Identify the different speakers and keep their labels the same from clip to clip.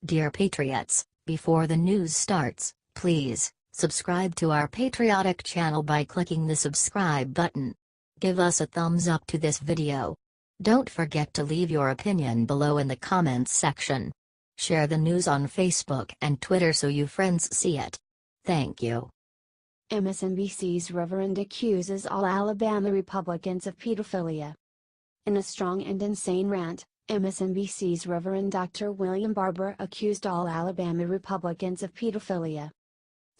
Speaker 1: Dear Patriots, before the news starts, please subscribe to our patriotic channel by clicking the subscribe button. Give us a thumbs up to this video. Don't forget to leave your opinion below in the comments section. Share the news on Facebook and Twitter so you friends see it. Thank you.
Speaker 2: MSNBC's Reverend accuses all Alabama Republicans of pedophilia. In a strong and insane rant, MSNBC's Reverend Dr. William Barber accused all Alabama Republicans of pedophilia.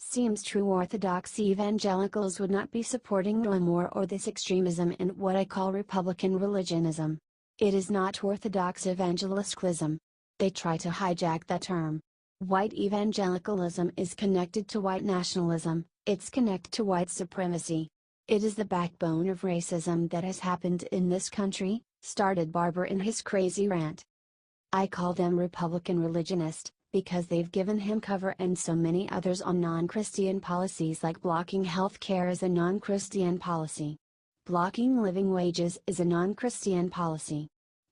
Speaker 2: Seems true orthodox evangelicals would not be supporting no more or this extremism in what I call Republican religionism. It is not orthodox evangeliscalism. They try to hijack that term. White evangelicalism is connected to white nationalism, it's connected to white supremacy. It is the backbone of racism that has happened in this country, started Barber in his crazy rant. I call them Republican religionist, because they've given him cover and so many others on non-Christian policies like blocking health care is a non-Christian policy. Blocking living wages is a non-Christian policy.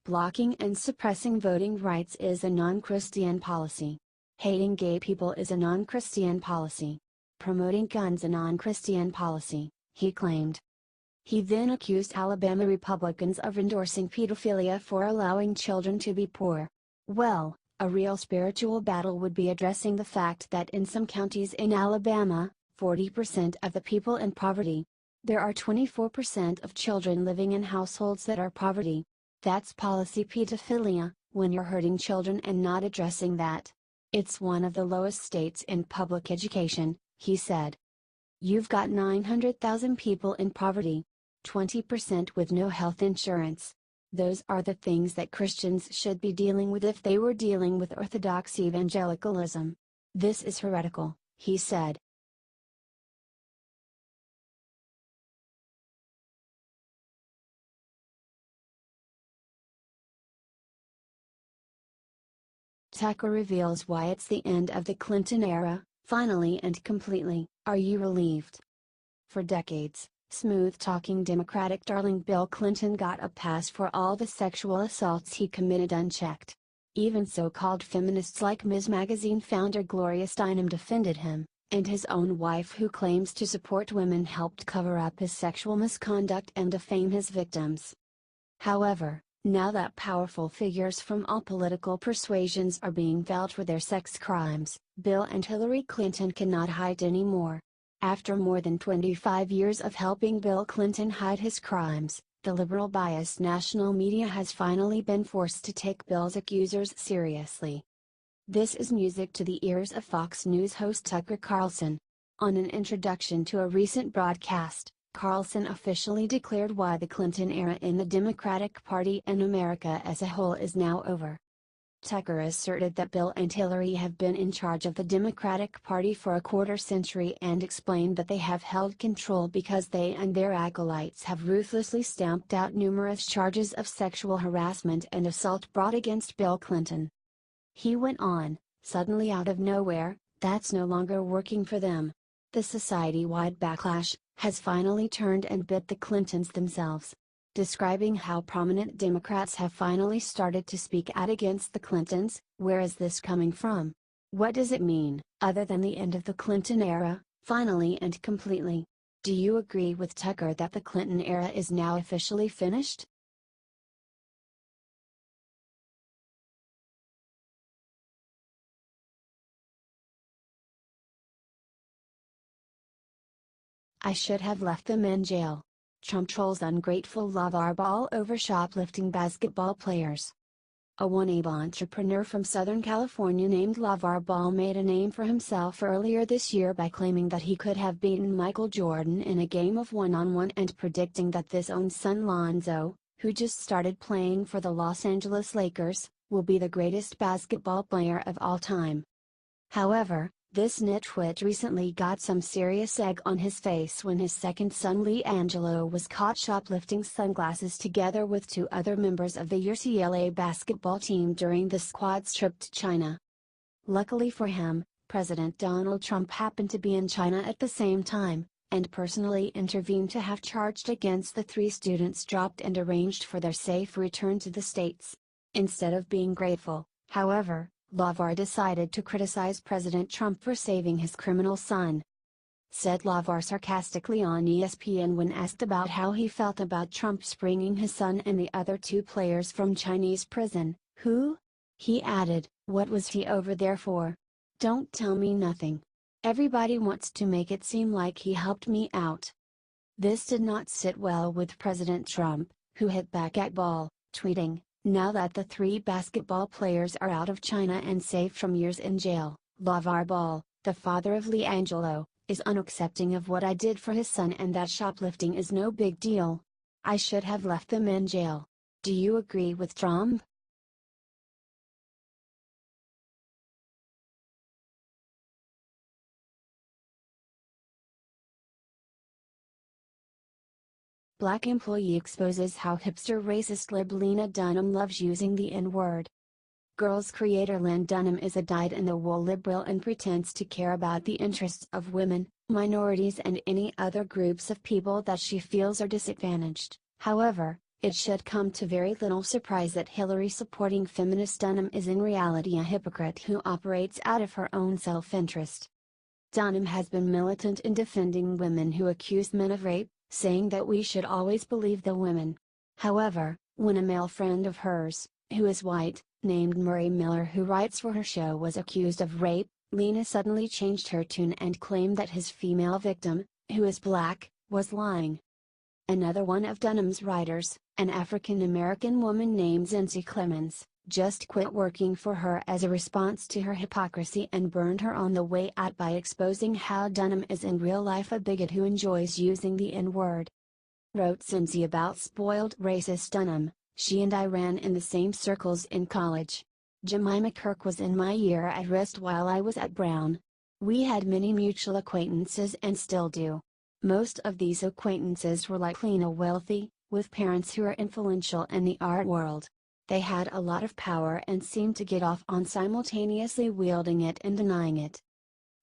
Speaker 2: Blocking and suppressing voting rights is a non-Christian policy. Hating gay people is a non-Christian policy. Promoting guns a non-Christian policy, he claimed. He then accused Alabama Republicans of endorsing pedophilia for allowing children to be poor. Well, a real spiritual battle would be addressing the fact that in some counties in Alabama, 40% of the people in poverty. There are 24% of children living in households that are poverty. That's policy pedophilia, when you're hurting children and not addressing that. It's one of the lowest states in public education, he said. You've got 900,000 people in poverty. 20% with no health insurance. Those are the things that Christians should be dealing with if they were dealing with orthodox evangelicalism. This is heretical, he said. Tucker reveals why it's the end of the Clinton era, finally and completely. Are you relieved? For decades, smooth-talking Democratic darling Bill Clinton got a pass for all the sexual assaults he committed unchecked. Even so-called feminists like Ms. Magazine founder Gloria Steinem defended him, and his own wife who claims to support women helped cover up his sexual misconduct and defame his victims. However, now that powerful figures from all political persuasions are being felt for their sex crimes, Bill and Hillary Clinton cannot hide anymore. After more than 25 years of helping Bill Clinton hide his crimes, the liberal-biased national media has finally been forced to take Bill's accusers seriously. This is music to the ears of Fox News host Tucker Carlson. On an introduction to a recent broadcast, Carlson officially declared why the Clinton era in the Democratic Party and America as a whole is now over. Tucker asserted that Bill and Hillary have been in charge of the Democratic Party for a quarter century and explained that they have held control because they and their acolytes have ruthlessly stamped out numerous charges of sexual harassment and assault brought against Bill Clinton. He went on, suddenly out of nowhere, that's no longer working for them. The society-wide backlash has finally turned and bit the Clintons themselves. Describing how prominent Democrats have finally started to speak out against the Clintons. Where is this coming from? What does it mean, other than the end of the Clinton era, finally and completely? Do you agree with Tucker that the Clinton era is now officially finished? I should have left them in jail. Trump trolls ungrateful Lavar Ball over shoplifting basketball players. A one-abe entrepreneur from Southern California named Lavar Ball made a name for himself earlier this year by claiming that he could have beaten Michael Jordan in a game of one-on-one and predicting that his own son Lonzo, who just started playing for the Los Angeles Lakers, will be the greatest basketball player of all time. However, this nitwit recently got some serious egg on his face when his second son LeAngelo was caught shoplifting sunglasses together with two other members of the UCLA basketball team during the squad's trip to China. Luckily for him, President Donald Trump happened to be in China at the same time, and personally intervened to have charged against the three students dropped and arranged for their safe return to the States. Instead of being grateful, however, Lavar decided to criticize President Trump for saving his criminal son. Said Lavar sarcastically on ESPN when asked about how he felt about Trump bringing his son and the other two players from Chinese prison. Who? He added, what was he over there for? Don't tell me nothing. Everybody wants to make it seem like he helped me out. This did not sit well with President Trump, who hit back at Ball, tweeting, now that the three basketball players are out of China and safe from years in jail, Lavar Ball, the father of LiAngelo, is unaccepting of what I did for his son and that shoplifting is no big deal. I should have left them in jail. Do you agree with Trump? Black employee exposes how hipster racist lib Lena Dunham loves using the N-word. Girls creator Lynn Dunham is a dyed-in-the-wool liberal and pretends to care about the interests of women, minorities and any other groups of people that she feels are disadvantaged. However, it should come to very little surprise that Hillary-supporting feminist Dunham is in reality a hypocrite who operates out of her own self-interest. Dunham has been militant in defending women who accuse men of rape, saying that we should always believe the women. However, when a male friend of hers, who is white, named Murray Miller who writes for her show was accused of rape, Lena suddenly changed her tune and claimed that his female victim, who is black, was lying. Another one of Dunham's writers, an African-American woman named Zincy Clemens, just quit working for her as a response to her hypocrisy and burned her on the way out by exposing how Dunham is in real life a bigot who enjoys using the N-word. Wrote Zincy about spoiled racist Dunham, she and I ran in the same circles in college. Jemima Kirk was in my year at Rist while I was at Brown. We had many mutual acquaintances and still do. Most of these acquaintances were like Lena wealthy, with parents who are influential in the art world. They had a lot of power and seemed to get off on simultaneously wielding it and denying it.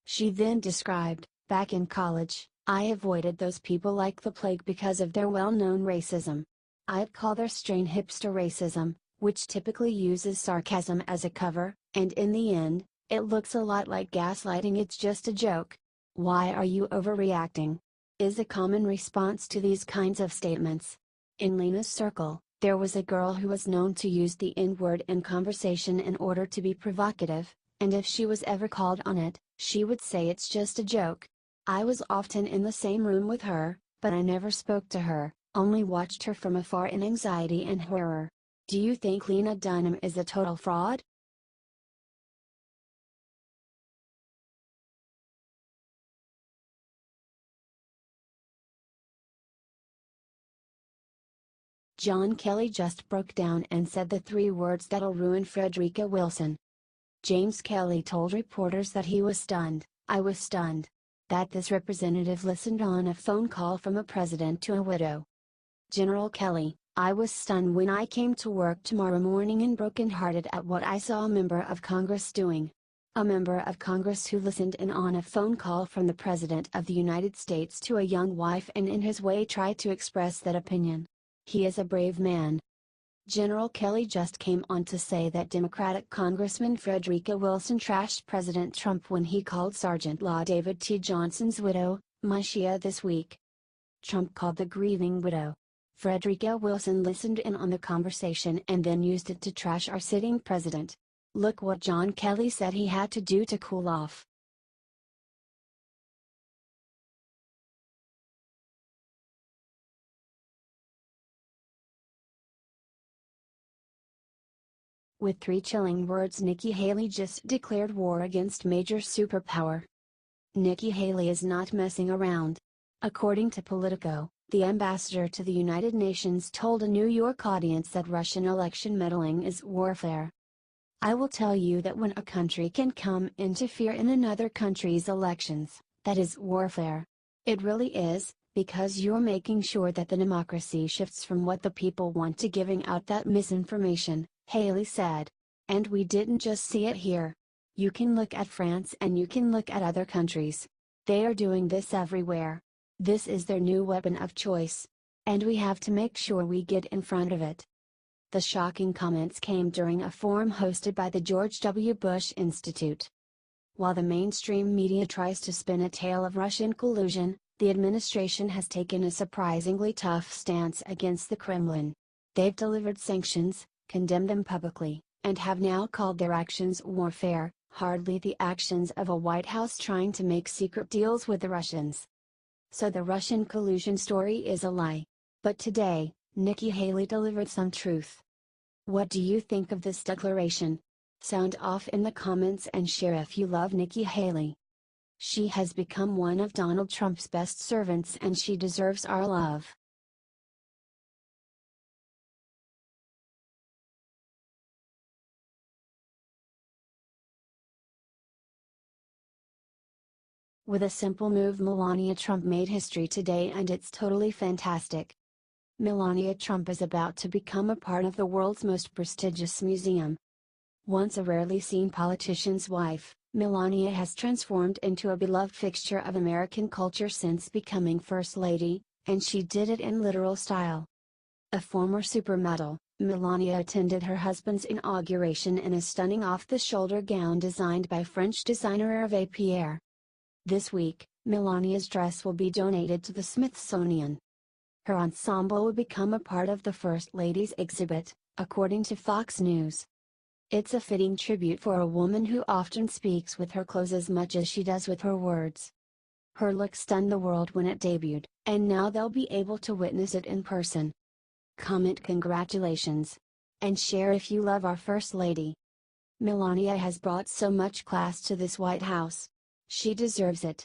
Speaker 2: She then described, back in college, I avoided those people like the plague because of their well-known racism. I'd call their strain hipster racism, which typically uses sarcasm as a cover, and in the end, it looks a lot like gaslighting. It's just a joke. Why are you overreacting? Is a common response to these kinds of statements. In Lena's circle, there was a girl who was known to use the N-word in conversation in order to be provocative, and if she was ever called on it, she would say it's just a joke. I was often in the same room with her, but I never spoke to her, only watched her from afar in anxiety and horror. Do you think Lena Dunham is a total fraud? John Kelly just broke down and said the three words that'll ruin Frederica Wilson. James Kelly told reporters that he was stunned, I was stunned. That this representative listened on a phone call from a president to a widow. General Kelly, I was stunned when I came to work tomorrow morning and brokenhearted at what I saw a member of Congress doing. A member of Congress who listened in on a phone call from the President of the United States to a young wife and in his way tried to express that opinion. He is a brave man. General Kelly just came on to say that Democratic Congressman Frederica Wilson trashed President Trump when he called Sergeant Law David T. Johnson's widow, Mashia, this week. Trump called the grieving widow. Frederica Wilson listened in on the conversation and then used it to trash our sitting president. Look what John Kelly said he had to do to cool off. With three chilling words, Nikki Haley just declared war against major superpower. Nikki Haley is not messing around. According to Politico, the ambassador to the United Nations told a New York audience that Russian election meddling is warfare. I will tell you that when a country can come interfere in another country's elections, that is warfare. It really is, because you're making sure that the democracy shifts from what the people want to giving out that misinformation, Haley said. And we didn't just see it here. You can look at France and you can look at other countries. They are doing this everywhere. This is their new weapon of choice. And we have to make sure we get in front of it. The shocking comments came during a forum hosted by the George W. Bush Institute. While the mainstream media tries to spin a tale of Russian collusion, the administration has taken a surprisingly tough stance against the Kremlin. They've delivered sanctions, condemned them publicly, and have now called their actions warfare, hardly the actions of a White House trying to make secret deals with the Russians. So the Russian collusion story is a lie. But today, Nikki Haley delivered some truth. What do you think of this declaration? Sound off in the comments and share if you love Nikki Haley. She has become one of Donald Trump's best servants and she deserves our love. With a simple move, Melania Trump made history today and it's totally fantastic. Melania Trump is about to become a part of the world's most prestigious museum. Once a rarely seen politician's wife, Melania has transformed into a beloved fixture of American culture since becoming First Lady, and she did it in literal style. A former supermodel, Melania attended her husband's inauguration in a stunning off-the-shoulder gown designed by French designer Hervé Pierre. This week, Melania's dress will be donated to the Smithsonian. Her ensemble will become a part of the First Lady's exhibit, according to Fox News. It's a fitting tribute for a woman who often speaks with her clothes as much as she does with her words. Her look stunned the world when it debuted, and now they'll be able to witness it in person. Comment congratulations. And share if you love our First Lady. Melania has brought so much class to this White House. She deserves it.